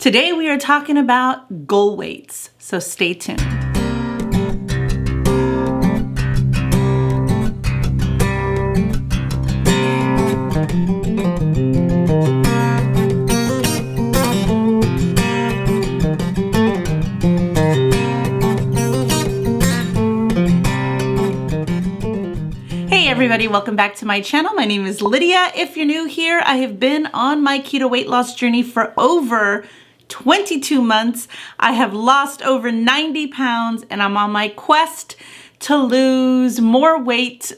Today we are talking about goal weights, so stay tuned. Hey everybody, welcome back to my channel. My name is Lydia. If you're new here, I have been on my keto weight loss journey for over 22 months. I have lost over 90 pounds and I'm on my quest to lose more weight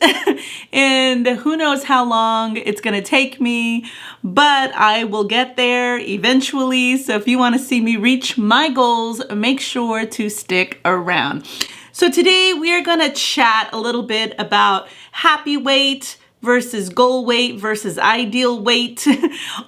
and who knows how long it's gonna take me, but I will get there eventually. So if you wanna see me reach my goals, make sure to stick around. So today we are gonna chat a little bit about happy weight versus goal weight versus ideal weight,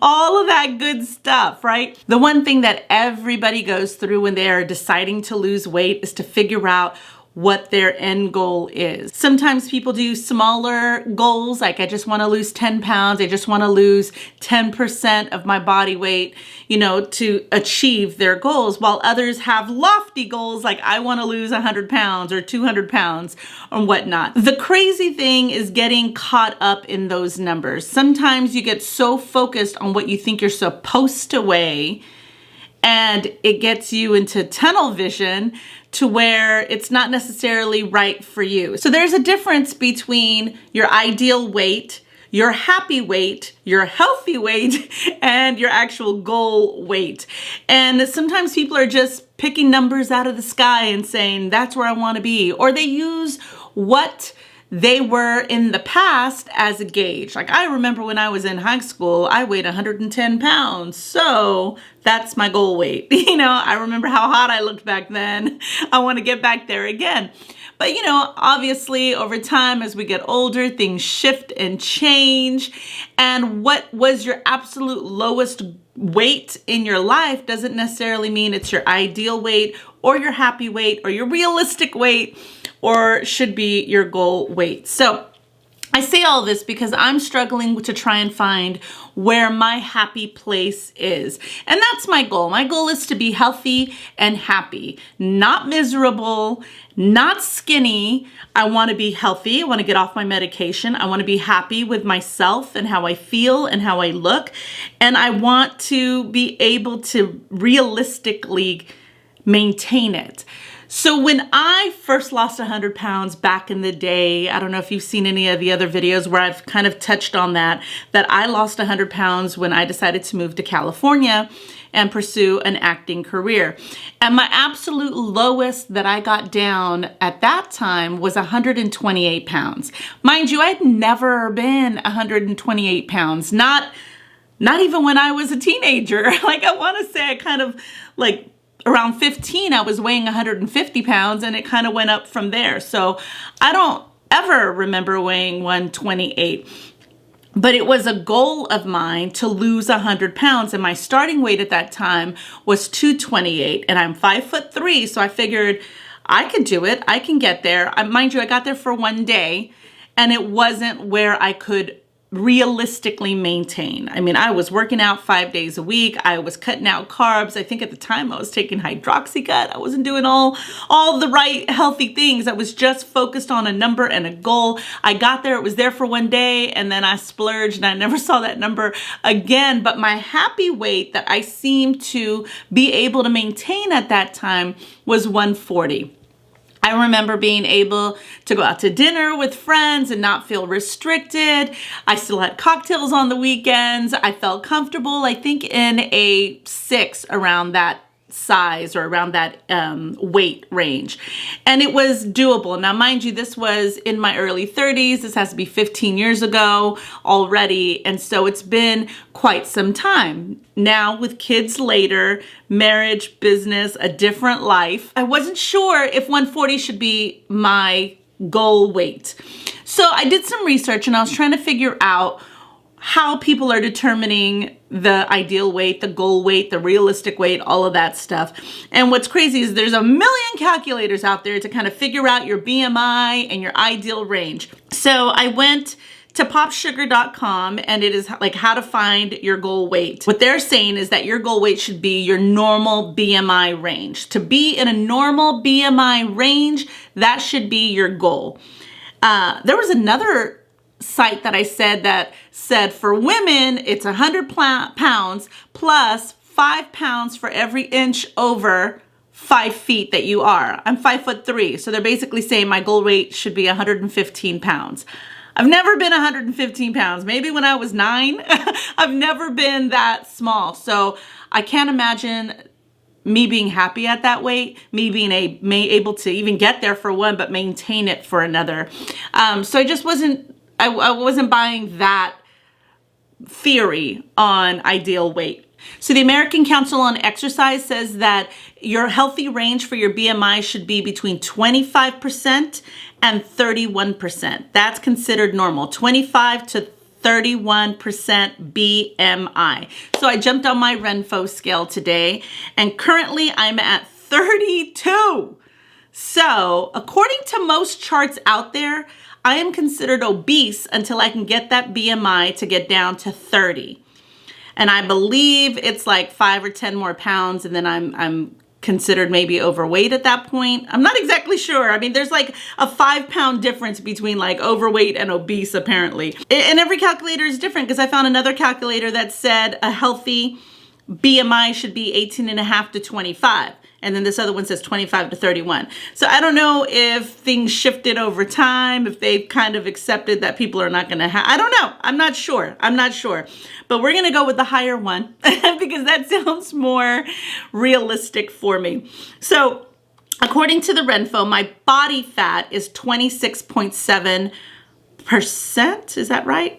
all of that good stuff, right? The one thing that everybody goes through when they are deciding to lose weight is to figure out what their end goal is. Sometimes people do smaller goals, like I just wanna lose 10 pounds, I just wanna lose 10% of my body weight, to achieve their goals, while others have lofty goals, like I wanna lose 100 pounds or 200 pounds or whatnot. The crazy thing is getting caught up in those numbers. Sometimes you get so focused on what you think you're supposed to weigh, and it gets you into tunnel vision to where it's not necessarily right for you. So there's a difference between your ideal weight, your happy weight, your healthy weight, and your actual goal weight. And sometimes people are just picking numbers out of the sky and saying, that's where I want to be. Or they use what they were in the past as a gauge. Like I remember when I was in high school, I weighed 110 pounds. So that's my goal weight. I remember how hot I looked back then. I want to get back there again. But obviously over time, as we get older, things shift and change. And what was your absolute lowest weight in your life doesn't necessarily mean it's your ideal weight or your happy weight or your realistic weight or should be your goal weight. So I say all this because I'm struggling to try and find where my happy place is. And that's my goal. My goal is to be healthy and happy, not miserable, not skinny. I want to be healthy. I want to get off my medication. I want to be happy with myself and how I feel and how I look. And I want to be able to realistically maintain it. So when I first lost 100 pounds back in the day, I don't know if you've seen any of the other videos where I've kind of touched on that I lost 100 pounds when I decided to move to California and pursue an acting career. And my absolute lowest that I got down at that time was 128 pounds. Mind you, I'd never been 128 pounds, not even when I was a teenager. I want to say I kind of around 15, I was weighing 150 pounds and it kind of went up from there. So I don't ever remember weighing 128, but it was a goal of mine to lose 100 pounds. And my starting weight at that time was 228 and I'm 5'3". So I figured I could do it. I can get there. Mind you, I got there for one day and it wasn't where I could realistically maintain. I mean, I was working out 5 days a week. I was cutting out carbs. I think at the time I was taking hydroxycut. I wasn't doing all the right healthy things. I was just focused on a number and a goal. I got there, it was there for one day, and then I splurged and I never saw that number again. But my happy weight that I seemed to be able to maintain at that time was 140. I remember being able to go out to dinner with friends and not feel restricted. I still had cocktails on the weekends. I felt comfortable, I think in a 6 around that size or around that weight range. And it was doable. Now, mind you, this was in my early 30s. This has to be 15 years ago already. And so it's been quite some time. Now with kids later, marriage, business, a different life, I wasn't sure if 140 should be my goal weight. So I did some research and I was trying to figure out how people are determining the ideal weight, the goal weight, the realistic weight, all of that stuff. And what's crazy is there's a million calculators out there to kind of figure out your BMI and your ideal range. So I went to popsugar.com, and it is like how to find your goal weight. What they're saying is that your goal weight should be your normal BMI range. To be in a normal BMI range, that should be your goal. There was another site that I said for women, it's 100 pounds plus 5 pounds for every inch over 5 feet that you are. I'm 5'3", so they're basically saying my goal weight should be 115 pounds. I've never been 115 pounds. Maybe when I was 9. I've never been that small. So I can't imagine me being happy at that weight, me being able to even get there for one, but maintain it for another. So I just wasn't buying that theory on ideal weight. So the American Council on Exercise says that your healthy range for your BMI should be between 25% and 31%. That's considered normal, 25 to 31% BMI. So I jumped on my Renpho scale today, and currently I'm at 32. So according to most charts out there, I am considered obese until I can get that BMI to get down to 30. And I believe it's like 5 or 10 more pounds, and then I'm considered maybe overweight at that point. I'm not exactly sure. I mean, there's like a 5-pound difference between like overweight and obese apparently. And every calculator is different, because I found another calculator that said a healthy BMI should be 18.5 to 25. And then this other one says 25 to 31. So I don't know if things shifted over time, if they've kind of accepted that people are not gonna have, I don't know. I'm not sure. But we're gonna go with the higher one because that sounds more realistic for me. So according to the Renpho, my body fat is 26.7%. Is that right?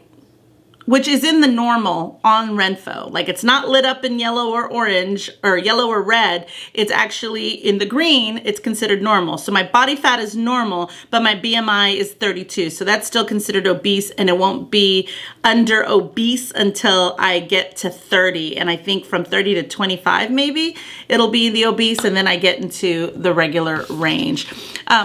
Which is in the normal on Renpho. Like, it's not lit up in yellow or orange or yellow or red. It's actually in the green. It's considered normal. So my body fat is normal, but my BMI is 32. So that's still considered obese, and it won't be under obese until I get to 30. And I think from 30 to 25, maybe it'll be the obese, and then I get into the regular range.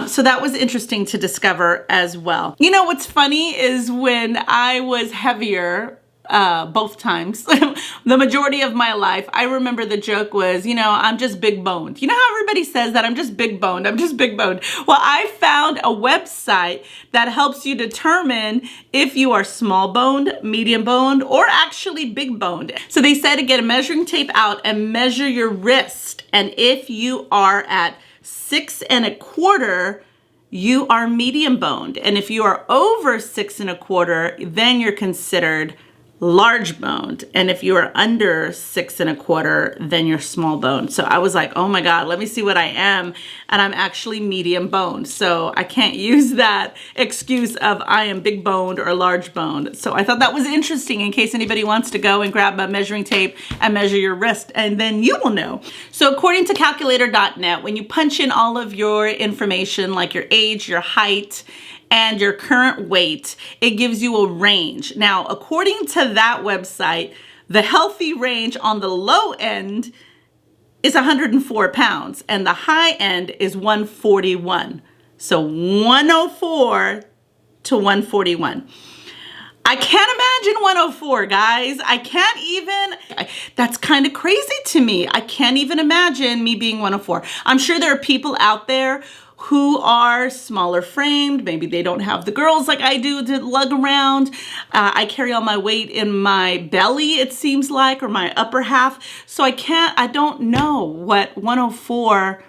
So that was interesting to discover as well. You know, what's funny is when I was heavier, both times, the majority of my life, I remember the joke was, you know, I'm just big boned. You know how everybody says that? I'm just big boned. Well, I found a website that helps you determine if you are small boned, medium boned, or actually big boned. So they said to get a measuring tape out and measure your wrist. And if you are at 6 1/4, you are medium boned. And if you are over 6 1/4, then you're considered large boned. And if you are under 6 1/4, then you're small boned. So I was like, oh my God, let me see what I am. And I'm actually medium boned. So I can't use that excuse of I am big boned or large boned. So I thought that was interesting in case anybody wants to go and grab a measuring tape and measure your wrist, and then you will know. So according to calculator.net, when you punch in all of your information, like your age, your height, and your current weight, it gives you a range. Now, according to that website, the healthy range on the low end is 104 pounds, and the high end is 141. So 104 to 141. I can't imagine 104, guys. I can't even, that's kind of crazy to me. I can't even imagine me being 104. I'm sure there are people out there who are smaller framed. Maybe they don't have the girls like I do to lug around. I carry all my weight in my belly, it seems like, or my upper half. So I don't know what 104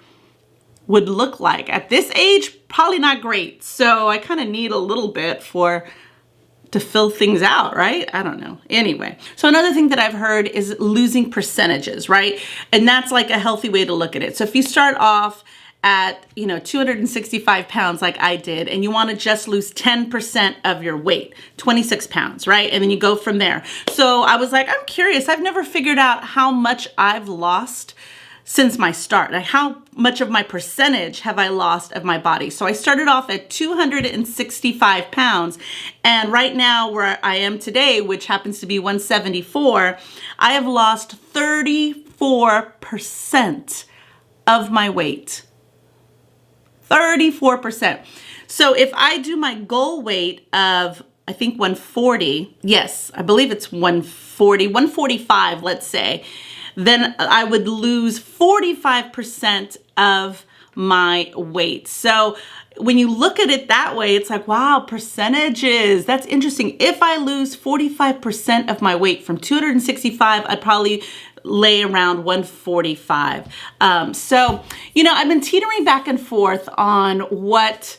would look like. At this age, probably not great. So I kind of need a little bit to fill things out, right? I don't know. Anyway, so another thing that I've heard is losing percentages, right? And that's like a healthy way to look at it. So if you start off at, 265 pounds like I did, and you want to just lose 10% of your weight, 26 pounds, right? And then you go from there. So I was like, I'm curious. I've never figured out how much I've lost since my start. Like, how much of my percentage have I lost of my body? So I started off at 265 pounds. And right now where I am today, which happens to be 174, I have lost 34% of my weight. 34%. So if I do my goal weight of I think 140, yes, I believe it's 140, 145, let's say, then I would lose 45% of my weight. So when you look at it that way, it's like, wow, percentages, that's interesting. If I lose 45% of my weight from 265, I'd probably lay around 145. So, I've been teetering back and forth on what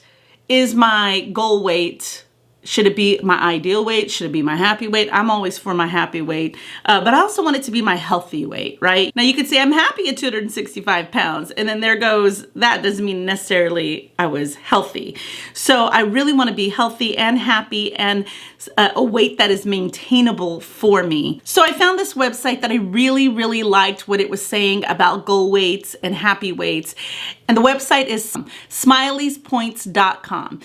is my goal weight. Should it be my ideal weight? Should it be my happy weight? I'm always for my happy weight, but I also want it to be my healthy weight, right? Now you could say I'm happy at 265 pounds, and then there goes, that doesn't mean necessarily I was healthy. So I really want to be healthy and happy and a weight that is maintainable for me. So I found this website that I really, really liked what it was saying about goal weights and happy weights. And the website is smileyspoints.com.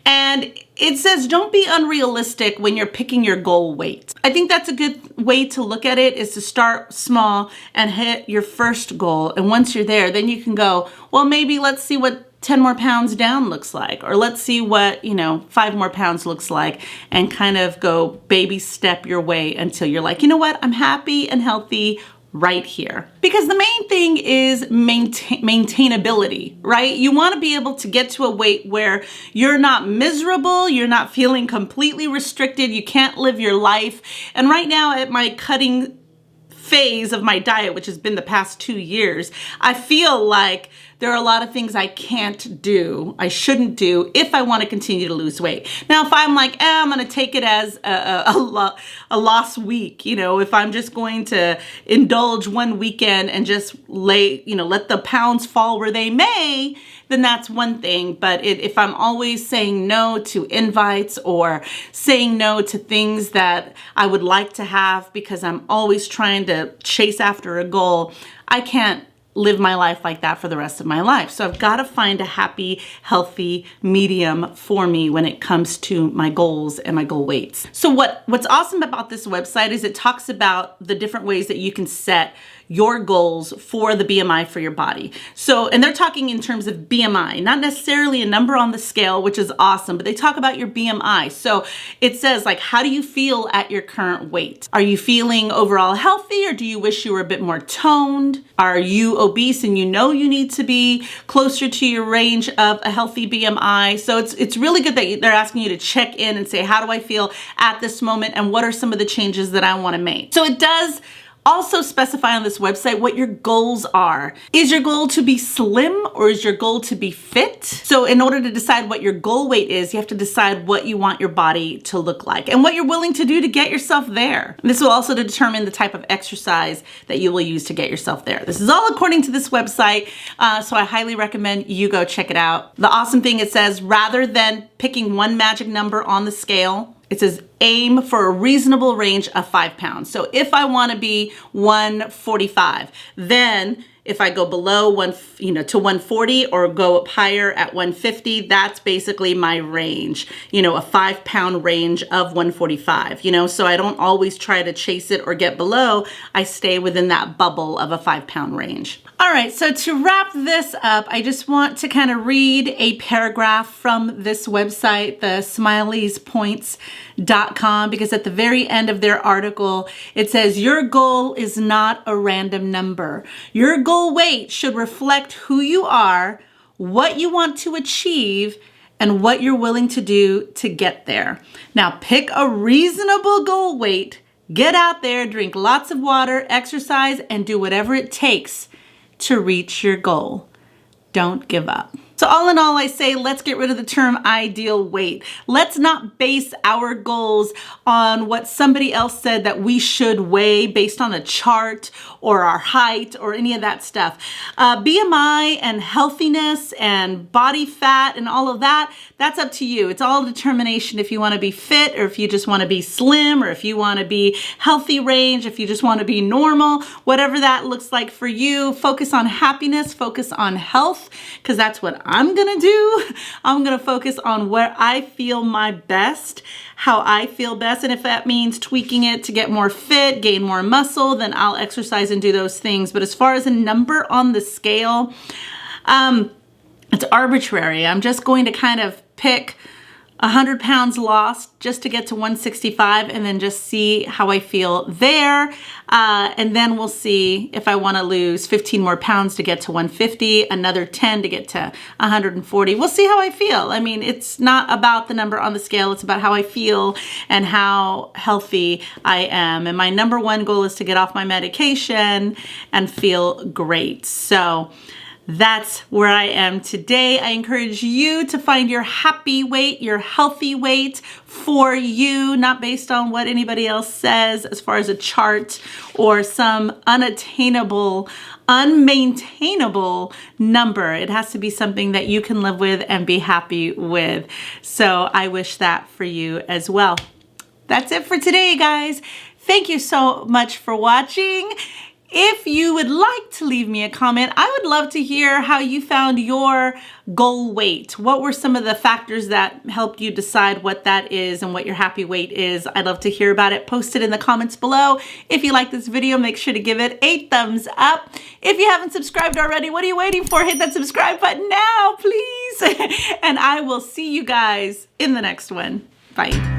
And it says, don't be unrealistic when you're picking your goal weight. I think that's a good way to look at it, is to start small and hit your first goal. And once you're there, then you can go, well, maybe let's see what 10 more pounds down looks like, or let's see what, 5 more pounds looks like, and kind of go baby step your way until you're like, you know what, I'm happy and healthy right here. Because the main thing is maintainability, right? You want to be able to get to a weight where you're not miserable, you're not feeling completely restricted, you can't live your life. And right now at my cutting phase of my diet, which has been the past 2 years, I feel like there are a lot of things I can't do, I shouldn't do if I want to continue to lose weight. Now, if I'm like, I'm going to take it as a lost week, if I'm just going to indulge one weekend and just let the pounds fall where they may, then that's one thing. But if I'm always saying no to invites or saying no to things that I would like to have because I'm always trying to chase after a goal, I can't live my life like that for the rest of my life. So I've got to find a happy, healthy medium for me when it comes to my goals and my goal weights. So what's awesome about this website is it talks about the different ways that you can set your goals for the BMI for your body. So, and they're talking in terms of BMI, not necessarily a number on the scale, which is awesome, but they talk about your BMI. So it says, like, how do you feel at your current weight? Are you feeling overall healthy, or do you wish you were a bit more toned? Are you obese and you need to be closer to your range of a healthy BMI? So it's really good that they're asking you to check in and say, how do I feel at this moment, and what are some of the changes that I want to make? So it does also specify on this website what your goals are. Is your goal to be slim, or is your goal to be fit? So in order to decide what your goal weight is, you have to decide what you want your body to look like and what you're willing to do to get yourself there. And this will also determine the type of exercise that you will use to get yourself there. This is all according to this website, so I highly recommend you go check it out. The awesome thing, it says, rather than picking one magic number on the scale, it says aim for a reasonable range of 5 pounds. So if I want to be 145, then if I go below to 140 or go up higher at 150, that's basically my range, a 5 pound range of 145, so I don't always try to chase it or get below. I stay within that bubble of a 5 pound range. All right, so to wrap this up, I just want to kind of read a paragraph from this website, the smileyspoints.com, because at the very end of their article, it says, your goal is not a random number. Your goal weight should reflect who you are, what you want to achieve, and what you're willing to do to get there. Now, pick a reasonable goal weight, get out there, drink lots of water, exercise, and do whatever it takes to reach your goal. Don't give up. So all in all, I say, let's get rid of the term ideal weight. Let's not base our goals on what somebody else said that we should weigh based on a chart or our height or any of that stuff. BMI and healthiness and body fat and all of that, that's up to you. It's all determination if you want to be fit, or if you just want to be slim, or if you want to be healthy range, if you just want to be normal, whatever that looks like for you. Focus on happiness, focus on health, because that's what I'm going to do. I'm going to focus on where I feel my best, how I feel best. And if that means tweaking it to get more fit, gain more muscle, then I'll exercise and do those things. But as far as a number on the scale, it's arbitrary. I'm just going to kind of pick 100 pounds lost just to get to 165 and then just see how I feel there. And then we'll see if I want to lose 15 more pounds to get to 150, another 10 to get to 140. We'll see how I feel. I mean, it's not about the number on the scale. It's about how I feel and how healthy I am. And my number one goal is to get off my medication and feel great. So that's where I am today. I encourage you to find your happy weight, your healthy weight for you, not based on what anybody else says as far as a chart or some unattainable, unmaintainable number. It has to be something that you can live with and be happy with. So I wish that for you as well. That's it for today, guys. Thank you so much for watching. If you would like to leave me a comment, I would love to hear how you found your goal weight. What were some of the factors that helped you decide what that is and what your happy weight is? I'd love to hear about it. Post it in the comments below. If you like this video, make sure to give it a thumbs up. If you haven't subscribed already, what are you waiting for? Hit that subscribe button now, please. And I will see you guys in the next one. Bye.